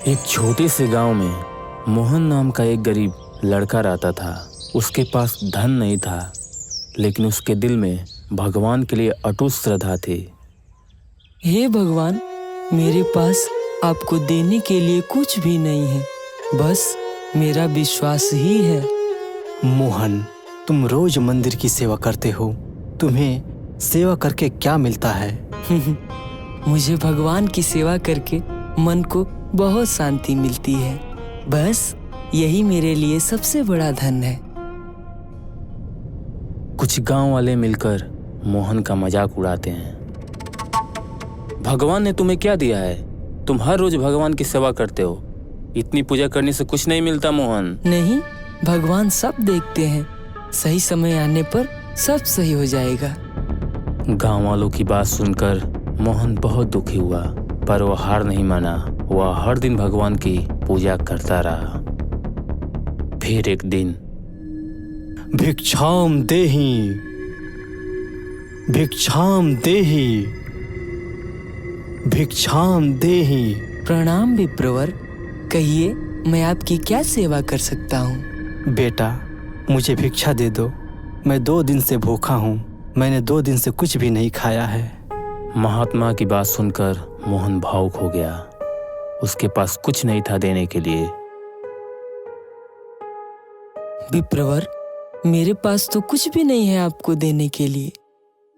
एक छोटे से गांव में मोहन नाम का एक गरीब लड़का रहता था। उसके पास धन नहीं था, लेकिन उसके दिल में भगवान के लिए अटूट श्रद्धा थी। हे भगवान, मेरे पास आपको देने के लिए कुछ भी नहीं है, बस मेरा विश्वास ही है। मोहन, तुम रोज मंदिर की सेवा करते हो, तुम्हें सेवा करके क्या मिलता है? मुझे भगवान की सेवा करके मन को बहुत शांति मिलती है। बस यही मेरे लिए सबसे बड़ा धन है। कुछ गांव वाले मिलकर मोहन का मजाक उड़ाते हैं। भगवान ने तुम्हें क्या दिया है? तुम हर रोज भगवान की सेवा करते हो, इतनी पूजा करने से कुछ नहीं मिलता मोहन। नहीं, भगवान सब देखते हैं, सही समय आने पर सब सही हो जाएगा। गांव वालों की बात सुनकर मोहन बहुत दुखी हुआ, पर वह हार नहीं माना। वह हर दिन भगवान की पूजा करता रहा। फिर एक दिन, भिक्षाम देहि, भिक्षाम देहि, भिक्षाम देहि। प्रणाम विप्रवर, कहिए मैं आपकी क्या सेवा कर सकता हूँ? बेटा, मुझे भिक्षा दे दो। मैं 2 दिन से भूखा हूँ। मैंने 2 दिन से कुछ भी नहीं खाया है। महात्मा की बात सुनकर मोहन भावुक हो गया। उसके पास कुछ नहीं था देने के लिए। विप्रवर, मेरे पास तो कुछ भी नहीं है आपको देने के लिए।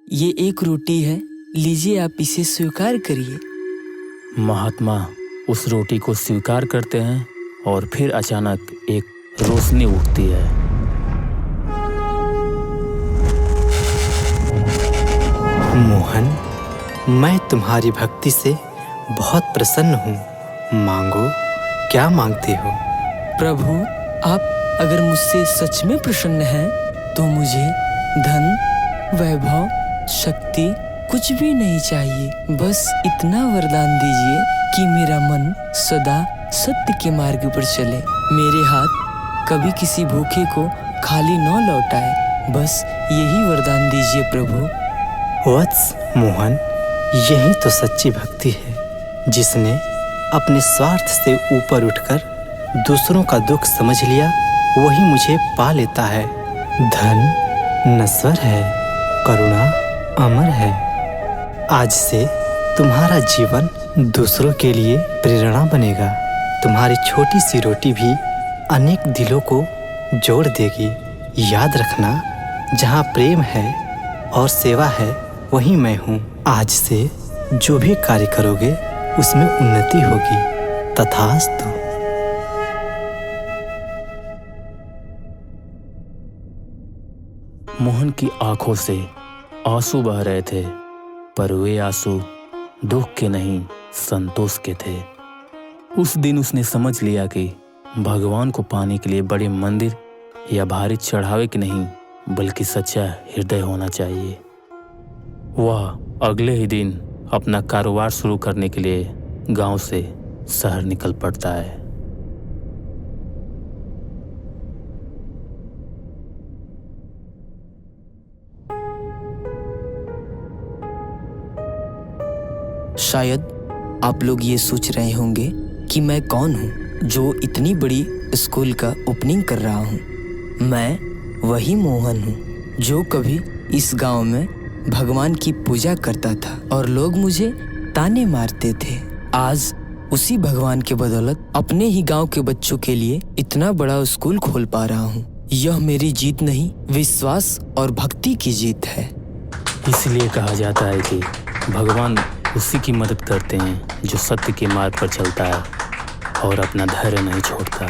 ये एक रोटी है, लीजिए, आप इसे स्वीकार करिए। महात्मा उस रोटी को स्वीकार करते हैं और फिर अचानक एक रोशनी उठती है। मोहन, मैं तुम्हारी भक्ति से बहुत प्रसन्न हूँ। मांगो, क्या मांगते हो? प्रभु, आप अगर मुझसे सच में प्रसन्न हैं, तो मुझे धन, वैभव, शक्ति कुछ भी नहीं चाहिए। बस इतना वरदान दीजिए कि मेरा मन सदा सत्य के मार्ग पर चले। मेरे हाथ कभी किसी भूखे को खाली न लौटाए। बस यही वरदान दीजिए प्रभु। वत्स मोहन, यही तो सच्ची भक्ति है, जिसने अपने स्वार्थ से ऊपर उठकर दूसरों का दुख समझ लिया, वही मुझे पा लेता है। धन नश्वर है, करुणा अमर है। आज से तुम्हारा जीवन दूसरों के लिए प्रेरणा बनेगा। तुम्हारी छोटी सी रोटी भी अनेक दिलों को जोड़ देगी। याद रखना, जहाँ प्रेम है और सेवा है, वहीं मैं हूँ। आज से जो भी कार्य करोगे उसमें उन्नति होगी। तथास्तु। मोहन की आंखों से आंसू बह रहे थे, पर वे आंसू दुख के नहीं, संतोष के थे। उस दिन उसने समझ लिया कि भगवान को पाने के लिए बड़े मंदिर या भारी चढ़ावे के नहीं, बल्कि सच्चा हृदय होना चाहिए। वह अगले ही दिन अपना कारोबार शुरू करने के लिए गांव से शहर निकल पड़ता है। शायद आप लोग ये सोच रहे होंगे कि मैं कौन हूँ जो इतनी बड़ी स्कूल का ओपनिंग कर रहा हूँ। मैं वही मोहन हूँ जो कभी इस गांव में भगवान की पूजा करता था और लोग मुझे ताने मारते थे। आज उसी भगवान के बदौलत अपने ही गांव के बच्चों के लिए इतना बड़ा स्कूल खोल पा रहा हूँ। यह मेरी जीत नहीं, विश्वास और भक्ति की जीत है। इसलिए कहा जाता है कि भगवान उसी की मदद करते हैं जो सत्य के मार्ग पर चलता है और अपना धैर्य नहीं छोड़ता।